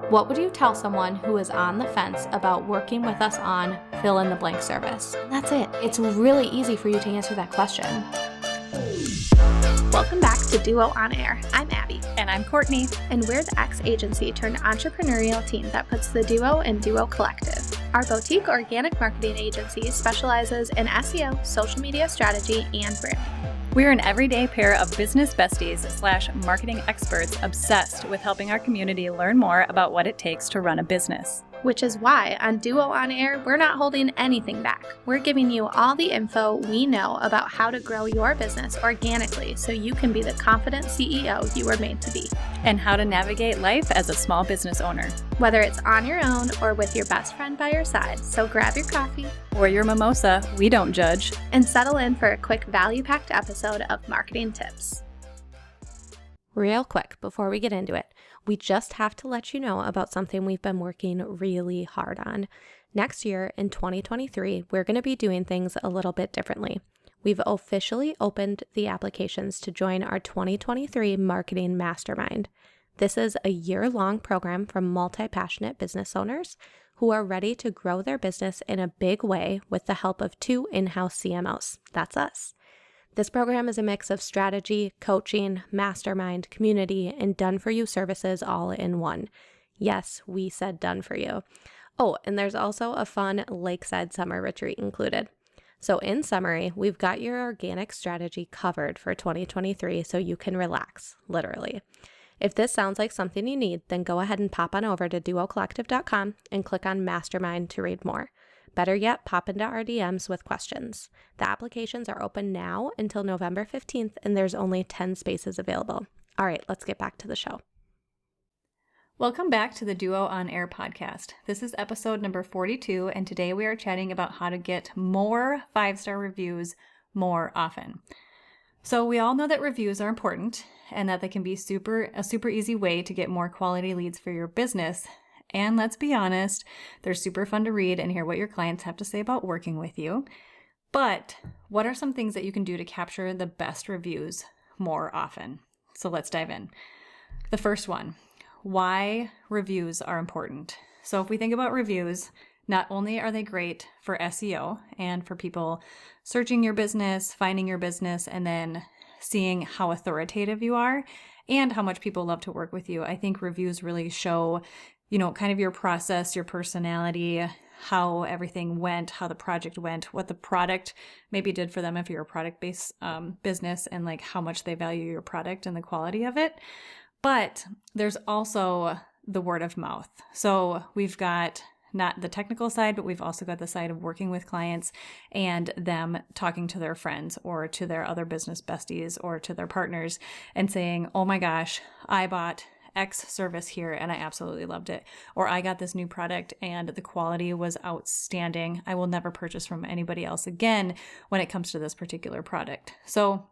What would you tell someone who is on the fence about working with us on fill in the blank service? And that's it. It's really easy for you to answer that question. Welcome back to Duo On Air. I'm Abby. And I'm Courtney. And we're the ex-agency turned entrepreneurial team that puts the Duo in Duo Collective. Our boutique organic marketing agency specializes in SEO, social media strategy, and branding. We're an everyday pair of business besties / marketing experts obsessed with helping our community learn more about what it takes to run a business. Which is why on Duo On Air, we're not holding anything back. We're giving you all the info we know about how to grow your business organically so you can be the confident CEO you were made to be. And how to navigate life as a small business owner. Whether it's on your own or with your best friend by your side, so grab your coffee or your mimosa, we don't judge, and settle in for a quick value-packed episode of Marketing Tips. Real quick, before we get into it, we just have to let you know about something we've been working really hard on. Next year, in 2023, we're going to be doing things a little bit differently. We've officially opened the applications to join our 2023 Marketing Mastermind. This is a year-long program for multi-passionate business owners who are ready to grow their business in a big way with the help of 2 in-house CMOs. That's us. This program is a mix of strategy, coaching, mastermind, community, and done-for-you services all in one. Yes, we said done for you. Oh, and there's also a fun lakeside summer retreat included. So in summary, we've got your organic strategy covered for 2023 so you can relax, literally. If this sounds like something you need, then go ahead and pop on over to duocollective.com and click on Mastermind to read more. Better yet, pop into our DMs with questions. The applications are open now until November 15th, and there's only 10 spaces available. All right, let's get back to the show. Welcome back to the Duo On Air podcast. This is episode number 42, and today we are chatting about how to get more 5-star reviews more often. So we all know that reviews are important and that they can be a super easy way to get more quality leads for your business. And let's be honest, they're super fun to read and hear what your clients have to say about working with you. But what are some things that you can do to capture the best reviews more often? So let's dive in. The first one, why reviews are important. So if we think about reviews, not only are they great for SEO and for people searching your business, finding your business, and then seeing how authoritative you are and how much people love to work with you. I think reviews really show kind of your process, your personality, how everything went, how the project went, what the product maybe did for them if you're a product-based business, and like how much they value your product and the quality of it. But there's also the word of mouth. So we've got not the technical side, but we've also got the side of working with clients and them talking to their friends or to their other business besties or to their partners and saying, oh my gosh, I bought X service here and I absolutely loved it. Or I got this new product and the quality was outstanding. I will never purchase from anybody else again when it comes to this particular product. So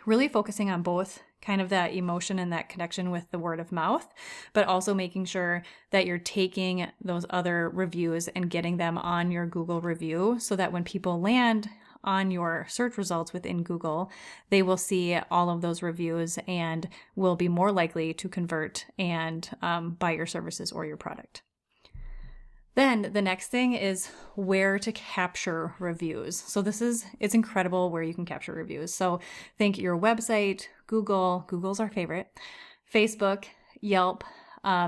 really focusing on both kind of that emotion and that connection with the word of mouth, but also making sure that you're taking those other reviews and getting them on your Google review so that when people land on your search results within Google, they will see all of those reviews and will be more likely to convert and buy your services or your product. Then the next thing is where to capture reviews. So it's incredible where you can capture reviews. So think your website, Google's our favorite, Facebook, Yelp,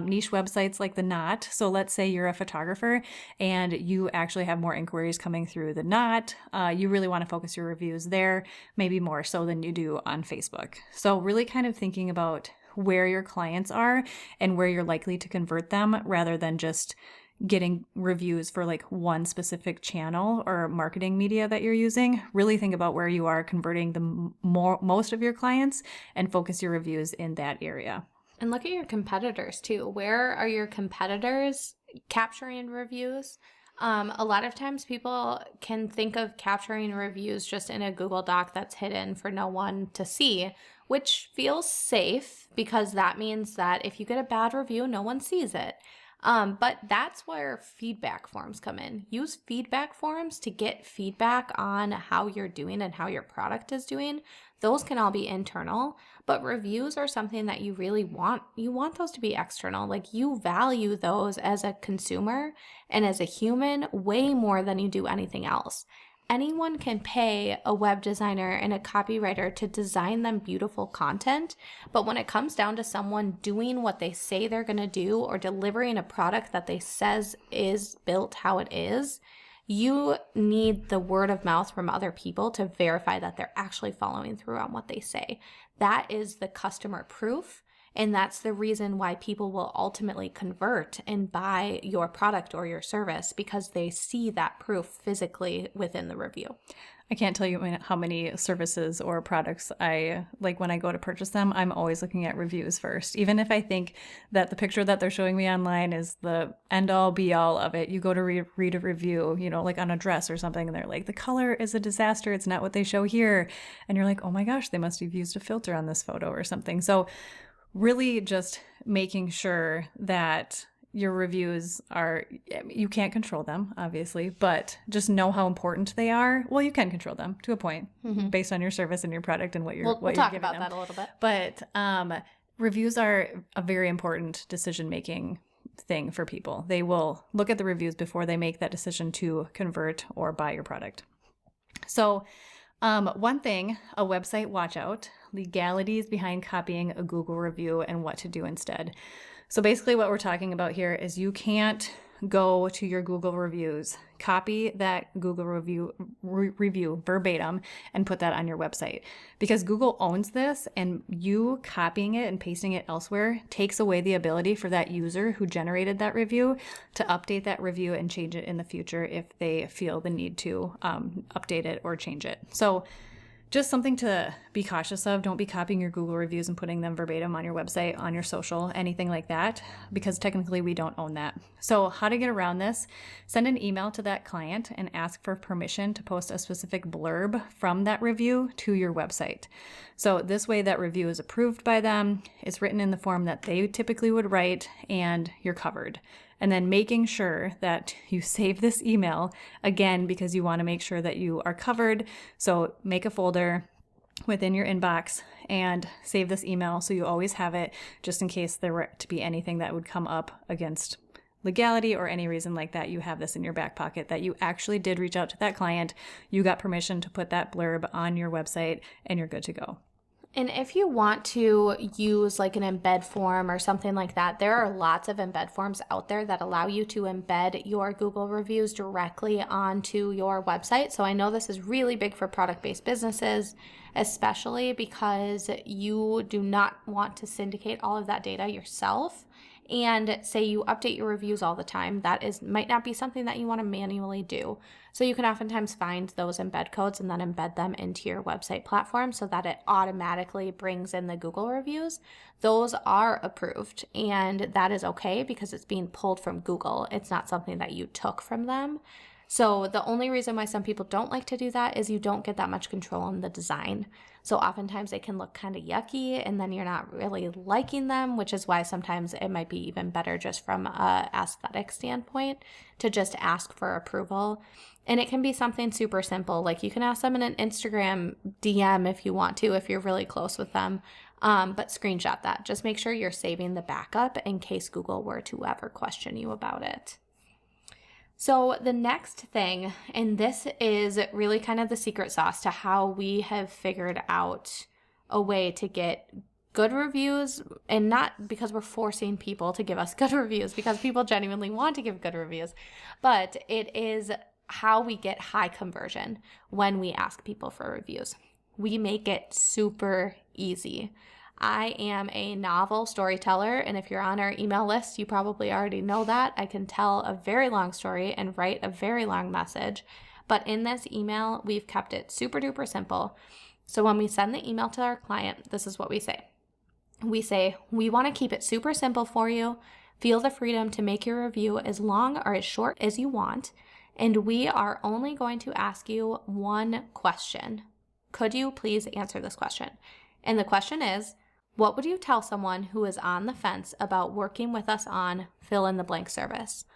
niche websites like The Knot. So let's say you're a photographer and you actually have more inquiries coming through The Knot. You really want to focus your reviews there, maybe more so than you do on Facebook. So really kind of thinking about where your clients are and where you're likely to convert them rather than just getting reviews for like one specific channel or marketing media that you're using. Really think about where you are converting the most of your clients and focus your reviews in that area. And look at your competitors too. Where are your competitors capturing reviews? A lot of times people can think of capturing reviews just in a Google Doc that's hidden for no one to see, which feels safe because that means that if you get a bad review, no one sees it. But that's where feedback forms come in. Use feedback forms to get feedback on how you're doing and how your product is doing. Those can all be internal, but reviews are something that you really want. You want those to be external. Like, you value those as a consumer and as a human way more than you do anything else. Anyone can pay a web designer and a copywriter to design them beautiful content, but when it comes down to someone doing what they say they're going to do or delivering a product that they says is built how it is, you need the word of mouth from other people to verify that they're actually following through on what they say. That is the customer proof. And that's the reason why people will ultimately convert and buy your product or your service, because they see that proof physically within the review. I can't tell you how many services or products I like when I go to purchase them. I'm always looking at reviews first. Even if I think that the picture that they're showing me online is the end all be all of it, you go to read a review, like on a dress or something, and they're like, the color is a disaster. It's not what they show here. And you're like, oh my gosh, they must have used a filter on this photo or something. So really just making sure that your reviews are, you can't control them, obviously, but just know how important they are. Well, you can control them to a point based on your service and your product and what you're We'll you're talk giving about them. that a little bit. But reviews are a very important decision-making thing for people. They will look at the reviews before they make that decision to convert or buy your product. So one thing, a website watch out, legalities behind copying a Google review and what to do instead. So basically what we're talking about here is you can't go to your Google reviews, copy that Google review verbatim and put that on your website, because Google owns this, and you copying it and pasting it elsewhere takes away the ability for that user who generated that review to update that review and change it in the future if they feel the need to update it or change it. So just something to be cautious of. Don't be copying your Google reviews and putting them verbatim on your website, on your social, anything like that, because technically we don't own that. So how to get around this: send an email to that client and ask for permission to post a specific blurb from that review to your website. So this way that review is approved by them, it's written in the form that they typically would write, and you're covered. And then making sure that you save this email, again, because you want to make sure that you are covered. So make a folder within your inbox and save this email so you always have it, just in case there were to be anything that would come up against legality or any reason like that. You have this in your back pocket that you actually did reach out to that client, you got permission to put that blurb on your website, and you're good to go. And if you want to use like an embed form or something like that, there are lots of embed forms out there that allow you to embed your Google reviews directly onto your website. So I know this is really big for product-based businesses, especially because you do not want to syndicate all of that data yourself. And say you update your reviews all the time, that might not be something that you want to manually do. So you can oftentimes find those embed codes and then embed them into your website platform so that it automatically brings in the Google reviews. Those are approved, and that is okay because it's being pulled from Google. It's not something that you took from them. So the only reason why some people don't like to do that is you don't get that much control on the design. So oftentimes they can look kind of yucky, and then you're not really liking them, which is why sometimes it might be even better just from an aesthetic standpoint to just ask for approval. And it can be something super simple. Like you can ask them in an Instagram DM if you want to, if you're really close with them, but screenshot that. Just make sure you're saving the backup in case Google were to ever question you about it. So the next thing, and this is really kind of the secret sauce to how we have figured out a way to get good reviews, and not because we're forcing people to give us good reviews, because people genuinely want to give good reviews, but it is how we get high conversion when we ask people for reviews. We make it super easy. I am a novel storyteller, and if you're on our email list, you probably already know that. I can tell a very long story and write a very long message, but in this email, we've kept it super duper simple. So when we send the email to our client, this is what we say. We say, we want to keep it super simple for you. Feel the freedom to make your review as long or as short as you want, and we are only going to ask you one question. Could you please answer this question? And the question is, what would you tell someone who is on the fence about working with us on fill in the blank service?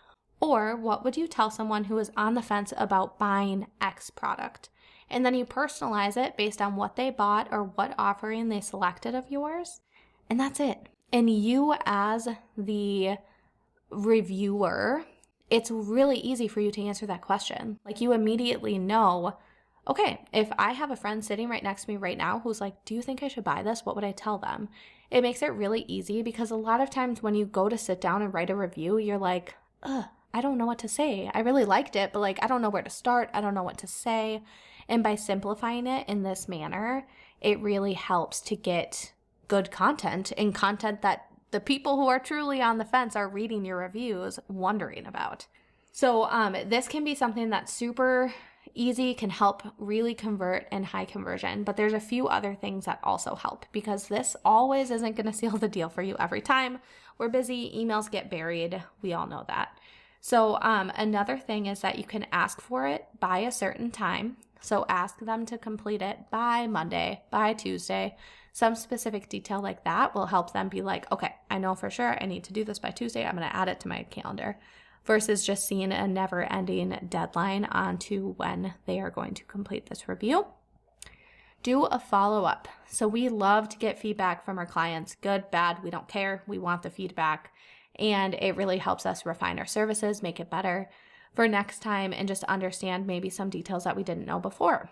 Or what would you tell someone who is on the fence about buying X product? And then you personalize it based on what they bought or what offering they selected of yours. And that's it. And you as the reviewer, it's really easy for you to answer that question. Like you immediately know, okay, if I have a friend sitting right next to me right now who's like, do you think I should buy this? What would I tell them? It makes it really easy because a lot of times when you go to sit down and write a review, you're like, I don't know what to say. I really liked it, but like, I don't know where to start. I don't know what to say. And by simplifying it in this manner, it really helps to get good content and content that the people who are truly on the fence are reading your reviews wondering about. So this can be something that's super easy, can help really convert and high conversion, but there's a few other things that also help because this always isn't going to seal the deal for you every time. We're busy, emails get buried, we all know that. So another thing is that you can ask for it by a certain time. So ask them to complete it by Monday, by Tuesday. Some specific detail like that will help them be like, okay, I know for sure I need to do this by Tuesday. I'm going to add it to my calendar versus just seeing a never-ending deadline onto when they are going to complete this review. Do a follow-up. So we love to get feedback from our clients, good, bad, we don't care. We want the feedback. And it really helps us refine our services, make it better for next time, and just understand maybe some details that we didn't know before.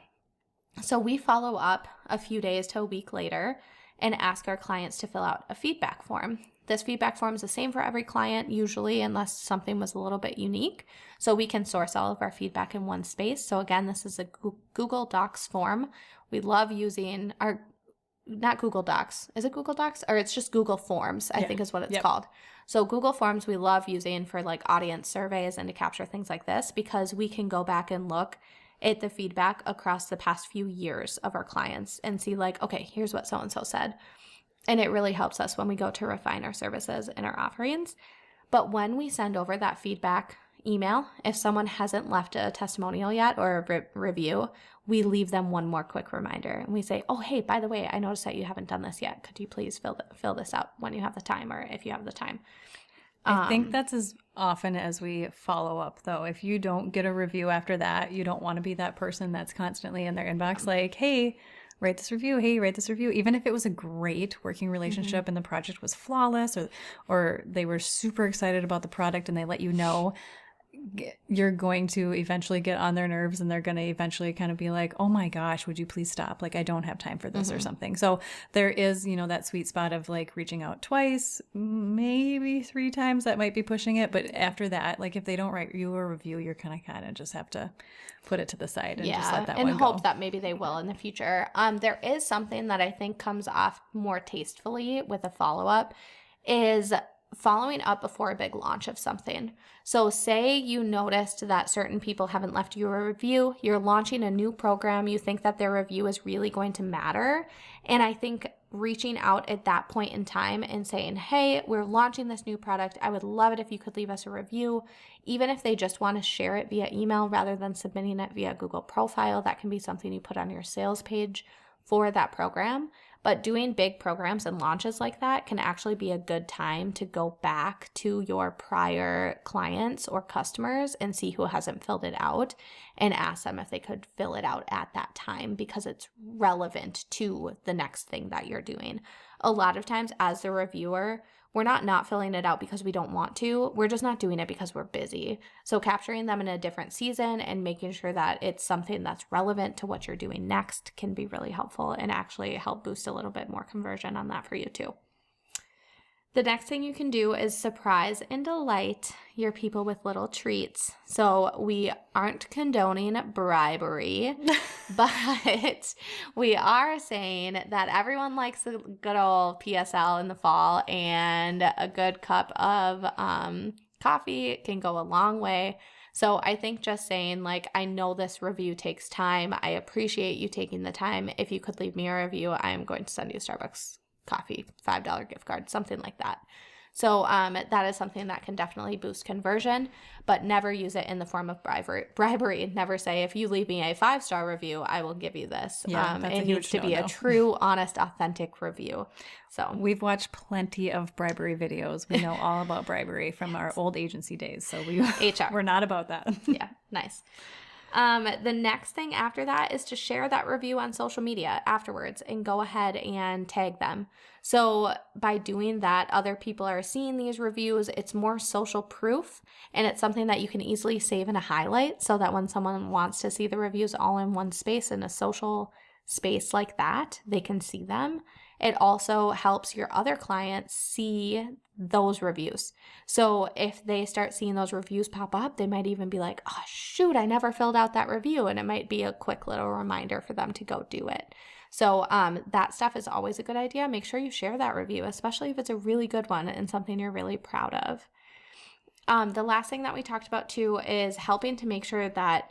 So we follow up a few days to a week later and ask our clients to fill out a feedback form. This feedback form is the same for every client usually, unless something was a little bit unique. So we can source all of our feedback in one space. So again, this is a Google Docs form. We love using our, not Google Docs. Is it Google Docs? Or it's just Google Forms, I think is what it's called. So Google Forms we love using for like audience surveys and to capture things like this because we can go back and look at the feedback across the past few years of our clients and see like, okay, here's what so-and-so said. And it really helps us when we go to refine our services and our offerings. But when we send over that feedback email, if someone hasn't left a testimonial yet or a review, we leave them one more quick reminder. And we say, oh, hey, by the way, I noticed that you haven't done this yet. Could you please fill this out when you have the time or if you have the time? I think that's as often as we follow up, though. If you don't get a review after that, you don't want to be that person that's constantly in their inbox like, hey, write this review. Hey, write this review. Even if it was a great working relationship and the project was flawless or they were super excited about the product and they let you know, you're going to eventually get on their nerves and they're going to eventually kind of be like, oh my gosh, would you please stop? Like, I don't have time for this or something. So there is, that sweet spot of like reaching out twice, maybe 3 times. That might be pushing it. But after that, like if they don't write you a review, you're kind of just have to put it to the side and just let that one go. And hope that maybe they will in the future. There is something that I think comes off more tastefully with a follow-up is following up before a big launch of something. So say you noticed that certain people haven't left you a review, you're launching a new program, you think that their review is really going to matter. And I think reaching out at that point in time and saying, hey, we're launching this new product. I would love it if you could leave us a review. Even if they just want to share it via email rather than submitting it via Google profile, that can be something you put on your sales page for that program. But doing big programs and launches like that can actually be a good time to go back to your prior clients or customers and see who hasn't filled it out and ask them if they could fill it out at that time because it's relevant to the next thing that you're doing. A lot of times as the reviewer, we're not filling it out because we don't want to. We're just not doing it because we're busy. So capturing them in a different season and making sure that it's something that's relevant to what you're doing next can be really helpful and actually help boost a little bit more conversion on that for you too. The next thing you can do is surprise and delight your people with little treats. So we aren't condoning bribery, but we are saying that everyone likes a good old PSL in the fall, and a good cup of coffee can go a long way. So I think just saying like, I know this review takes time. I appreciate you taking the time. If you could leave me a review, I am going to send you a Starbucks coffee, $5 gift card, something like that. So that is something that can definitely boost conversion, but never use it in the form of bribery. Never say, if you leave me a 5-star review, I will give you this. Yeah, that's it needs to be a true, honest, authentic review. So we've watched plenty of bribery videos. We know all about bribery from our old agency days. So we're not about that. Yeah, nice. The next thing after that is to share that review on social media afterwards and go ahead and tag them. So by doing that, other people are seeing these reviews. It's more social proof, and it's something that you can easily save in a highlight so that when someone wants to see the reviews all in one space, in a social space like that, they can see them. It also helps your other clients see those reviews. So if they start seeing those reviews pop up, they might even be like, oh, shoot, I never filled out that review. And it might be a quick little reminder for them to go do it. So that stuff is always a good idea. Make sure you share that review, especially if it's a really good one and something you're really proud of. The last thing that we talked about too is helping to make sure that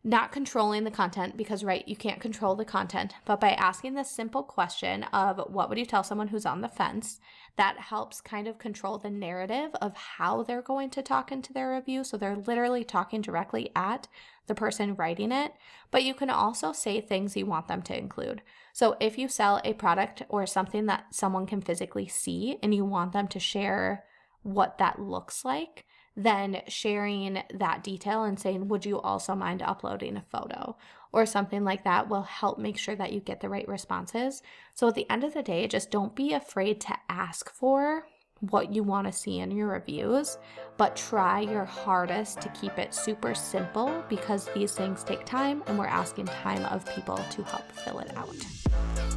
not controlling the content, because, right, you can't control the content, but by asking this simple question of what would you tell someone who's on the fence, that helps kind of control the narrative of how they're going to talk into their review. So they're literally talking directly at the person writing it, but you can also say things you want them to include. So if you sell a product or something that someone can physically see and you want them to share what that looks like, then sharing that detail and saying, would you also mind uploading a photo or something like that will help make sure that you get the right responses. So at the end of the day, just don't be afraid to ask for what you want to see in your reviews, but try your hardest to keep it super simple, because these things take time and we're asking time of people to help fill it out.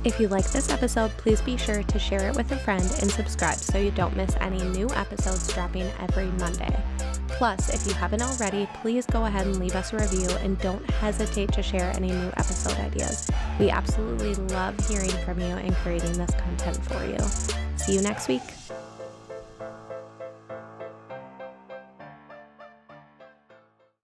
If you like this episode, please be sure to share it with a friend and subscribe so you don't miss any new episodes dropping every Monday. Plus, if you haven't already, please go ahead and leave us a review and don't hesitate to share any new episode ideas. We absolutely love hearing from you and creating this content for you. See you next week.